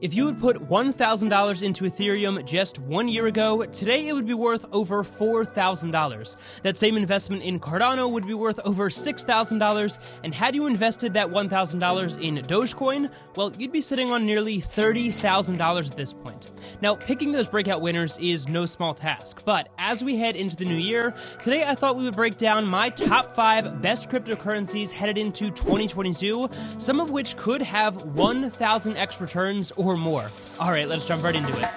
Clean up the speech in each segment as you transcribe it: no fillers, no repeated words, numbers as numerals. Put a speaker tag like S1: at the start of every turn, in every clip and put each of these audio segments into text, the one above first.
S1: If you had put $1,000 into Ethereum just 1 year ago, today it would be worth over $4,000. That same investment in Cardano would be worth over $6,000, and had you invested that $1,000 in Dogecoin, well, you'd be sitting on nearly $30,000 at this point. Now, picking those breakout winners is no small task, but as we head into the new year, today I thought we would break down my top 5 best cryptocurrencies headed into 2022, some of which could have 1,000x returns or more. All right, let's jump right into it.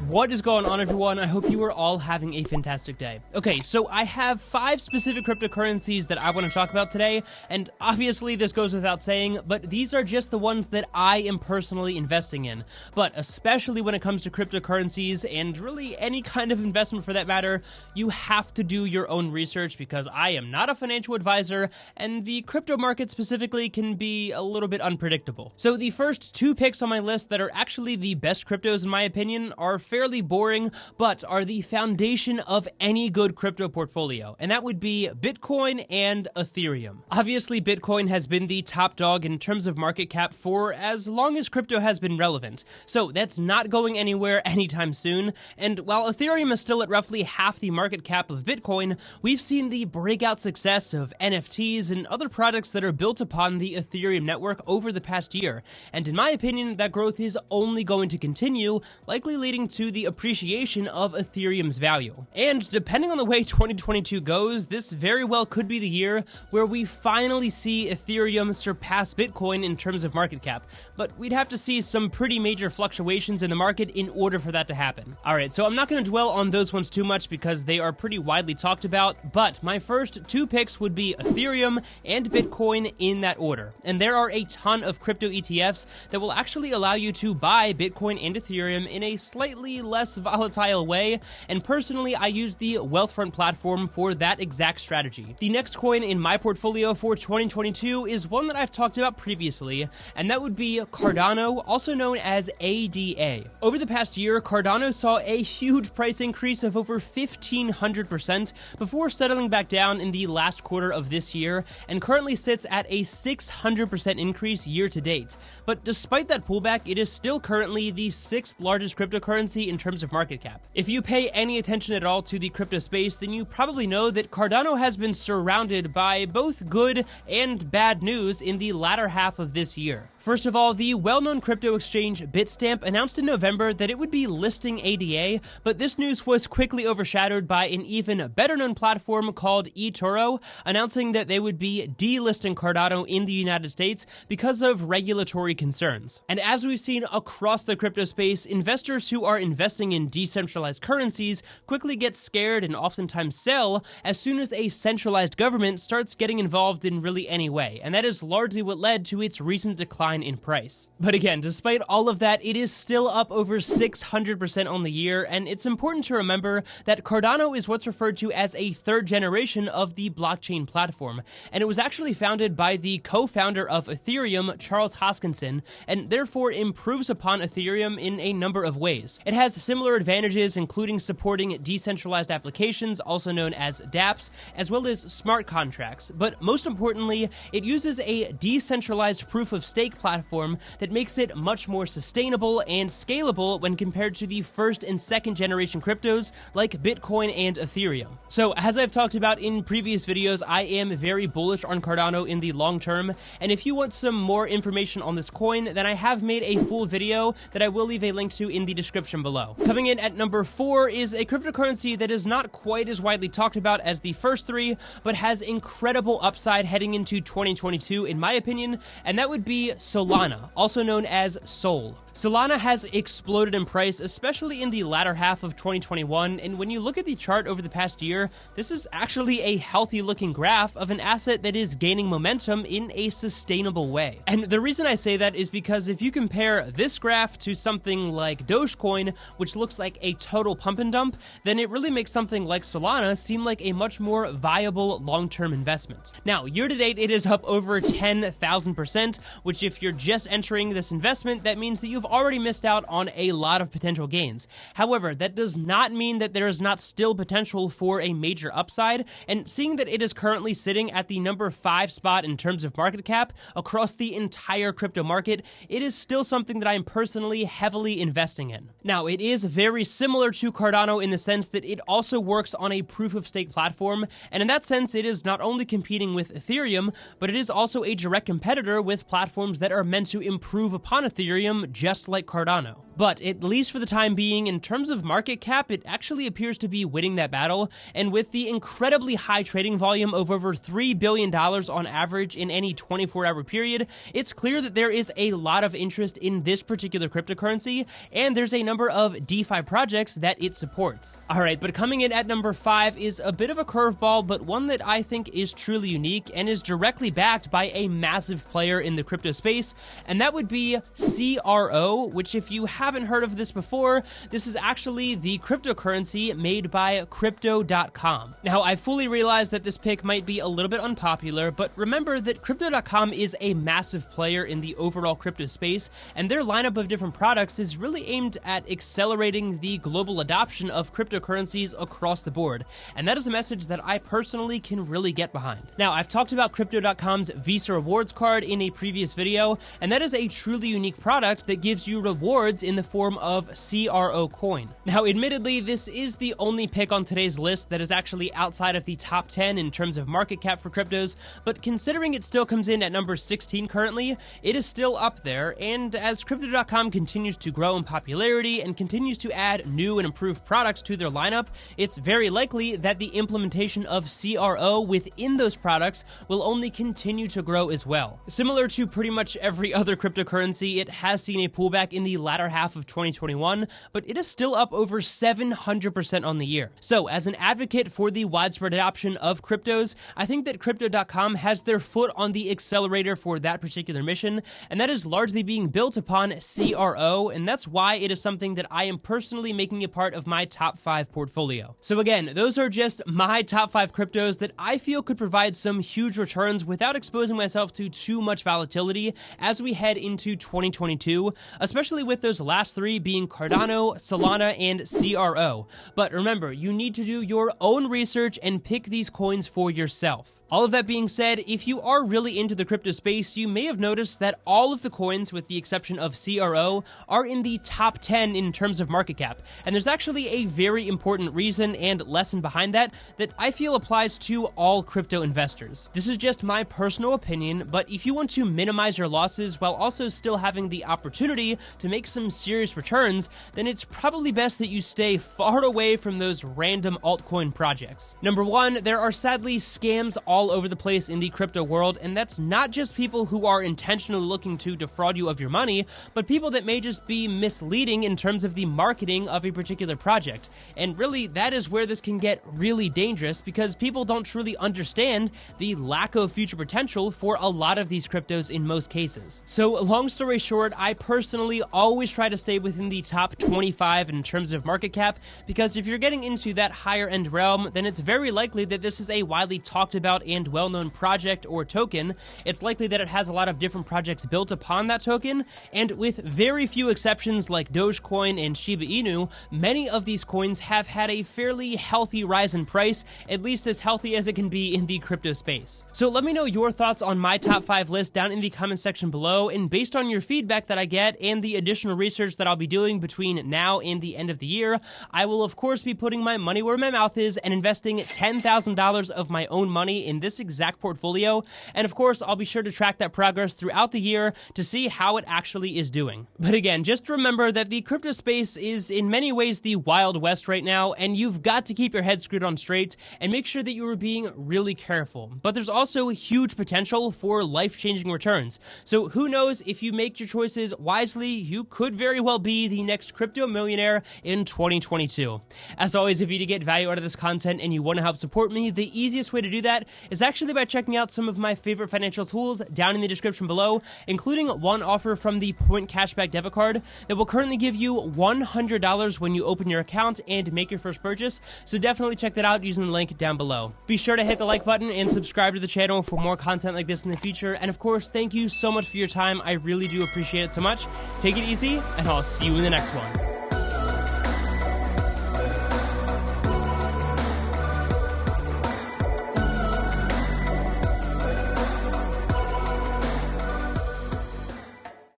S1: What is going on, everyone? I hope you are all having a fantastic day. Okay, so I have 5 specific cryptocurrencies that I want to talk about today, and obviously this goes without saying, but these are just the ones that I am personally investing in. But especially when it comes to cryptocurrencies, and really any kind of investment for that matter, you have to do your own research because I am not a financial advisor, and the crypto market specifically can be a little bit unpredictable. So the first 2 picks on my list that are actually the best cryptos in my opinion are fairly boring, but are the foundation of any good crypto portfolio, and that would be Bitcoin and Ethereum. Obviously, Bitcoin has been the top dog in terms of market cap for as long as crypto has been relevant, so that's not going anywhere anytime soon, and while Ethereum is still at roughly half the market cap of Bitcoin, we've seen the breakout success of NFTs and other products that are built upon the Ethereum network over the past year, and in my opinion, that growth is only going to continue, likely leading to the appreciation of Ethereum's value. And depending on the way 2022 goes, this very well could be the year where we finally see Ethereum surpass Bitcoin in terms of market cap, but we'd have to see some pretty major fluctuations in the market in order for that to happen. Alright, so I'm not going to dwell on those ones too much because they are pretty widely talked about, but my first 2 picks would be Ethereum and Bitcoin in that order. And there are a ton of crypto ETFs that will actually allow you to buy Bitcoin and Ethereum in a slightly less volatile way, and personally I use the Wealthfront platform for that exact strategy. The next coin in my portfolio for 2022 is one that I've talked about previously, and that would be Cardano, also known as ADA. Over the past year, Cardano saw a huge price increase of over 1,500% before settling back down in the last quarter of this year, and currently sits at a 600% increase year to date. But despite that pullback, it is still currently the 6th largest cryptocurrency in terms of market cap. If you pay any attention at all to the crypto space, then you probably know that Cardano has been surrounded by both good and bad news in the latter half of this year. First of all, the well-known crypto exchange Bitstamp announced in November that it would be listing ADA, but this news was quickly overshadowed by an even better-known platform called eToro, announcing that they would be delisting Cardano in the United States because of regulatory concerns. And as we've seen across the crypto space, investors who are investing in decentralized currencies quickly get scared and oftentimes sell as soon as a centralized government starts getting involved in really any way, and that is largely what led to its recent decline in price. But again, despite all of that, it is still up over 600% on the year, and it's important to remember that Cardano is what's referred to as a 3rd generation of the blockchain platform, and it was actually founded by the co-founder of Ethereum, Charles Hoskinson, and therefore improves upon Ethereum in a number of ways. It has similar advantages, including supporting decentralized applications, also known as dApps, as well as smart contracts, but most importantly, it uses a decentralized proof-of-stake platform that makes it much more sustainable and scalable when compared to the 1st and 2nd generation cryptos like Bitcoin and Ethereum. So, as I've talked about in previous videos, I am very bullish on Cardano in the long term, and if you want some more information on this coin, then I have made a full video that I will leave a link to in the description below. Coming in at number 4 is a cryptocurrency that is not quite as widely talked about as the first 3, but has incredible upside heading into 2022 in my opinion, and that would be Solana, also known as Sol. Solana has exploded in price, especially in the latter half of 2021, and when you look at the chart over the past year, this is actually a healthy looking graph of an asset that is gaining momentum in a sustainable way. And the reason I say that is because if you compare this graph to something like Dogecoin, which looks like a total pump and dump, then it really makes something like Solana seem like a much more viable long-term investment. Now, year to date, it is up over 10,000%, which if you're just entering this investment, that means that you've already missed out on a lot of potential gains. However, that does not mean that there is not still potential for a major upside, and seeing that it is currently sitting at the number 5 spot in terms of market cap across the entire crypto market, it is still something that I am personally heavily investing in. Now, it is very similar to Cardano in the sense that it also works on a proof-of-stake platform, and in that sense, it is not only competing with Ethereum, but it is also a direct competitor with platforms that are meant to improve upon Ethereum, just like Cardano. But at least for the time being, in terms of market cap, it actually appears to be winning that battle, and with the incredibly high trading volume of over $3 billion on average in any 24-hour period, it's clear that there is a lot of interest in this particular cryptocurrency, and there's a number of DeFi projects that it supports. Alright, but coming in at number 5 is a bit of a curveball, but one that I think is truly unique and is directly backed by a massive player in the crypto space, and that would be CRO, which, if you haven't heard of this before, this is actually the cryptocurrency made by Crypto.com. Now, I fully realize that this pick might be a little bit unpopular, but remember that Crypto.com is a massive player in the overall crypto space, and their lineup of different products is really aimed at accelerating the global adoption of cryptocurrencies across the board, and that is a message that I personally can really get behind. Now, I've talked about Crypto.com's Visa Rewards card in a previous video, and that is a truly unique product that gives you rewards in the form of CRO Coin. Now, admittedly, this is the only pick on today's list that is actually outside of the top 10 in terms of market cap for cryptos, but considering it still comes in at number 16 currently, it is still up there, and as Crypto.com continues to grow in popularity and continues to add new and improved products to their lineup, it's very likely that the implementation of CRO within those products will only continue to grow as well. Similar to pretty much every other cryptocurrency, it has seen a pullback in the latter half of 2021, but it is still up over 700% on the year. So, as an advocate for the widespread adoption of cryptos, I think that Crypto.com has their foot on the accelerator for that particular mission, and that is largely being built upon CRO, and that's why it is something that I am personally making a part of my top 5 portfolio. So again, those are just my top 5 cryptos that I feel could provide some huge returns without exposing myself to too much volatility as we head into 2022, especially with those last 3 being Cardano, Solana, and CRO. But remember, you need to do your own research and pick these coins for yourself. All of that being said, if you are really into the crypto space, you may have noticed that all of the coins, with the exception of CRO, are in the top 10 in terms of market cap. And there's actually a very important reason and lesson behind that I feel applies to all crypto investors. This is just my personal opinion, but if you want to minimize your losses while also still having the opportunity to make some serious returns, then it's probably best that you stay far away from those random altcoin projects. Number 1, there are sadly scams all over the place in the crypto world, and that's not just people who are intentionally looking to defraud you of your money, but people that may just be misleading in terms of the marketing of a particular project. And really, that is where this can get really dangerous, because people don't truly understand the lack of future potential for a lot of these cryptos in most cases. So, long story short, I personally always try to stay within the top 25 in terms of market cap, because if you're getting into that higher end realm, then it's very likely that this is a widely talked about and well-known project or token. It's likely that it has a lot of different projects built upon that token, and with very few exceptions like Dogecoin and Shiba Inu, many of these coins have had a fairly healthy rise in price, at least as healthy as it can be in the crypto space. So let me know your thoughts on my top 5 list down in the comment section below, and based on your feedback that I get and the additional research that I'll be doing between now and the end of the year, I will of course be putting my money where my mouth is and investing $10,000 of my own money in this exact portfolio, and of course I'll be sure to track that progress throughout the year to see how it actually is doing. But again, just remember that the crypto space is in many ways the Wild West right now, and you've got to keep your head screwed on straight and make sure that you are being really careful. But there's also huge potential for life-changing returns, so who knows, if you make your choices wisely, you could very well be the next crypto millionaire in 2022. As always, if you do get value out of this content and you want to help support me, the easiest way to do that is actually by checking out some of my favorite financial tools down in the description below, including one offer from the Point Cashback debit card that will currently give you $100 when you open your account and make your first purchase, so definitely check that out using the link down below. Be sure to hit the like button and subscribe to the channel for more content like this in the future, and of course, thank you so much for your time. I really do appreciate it so much. Take it easy, and I'll see you in the next one.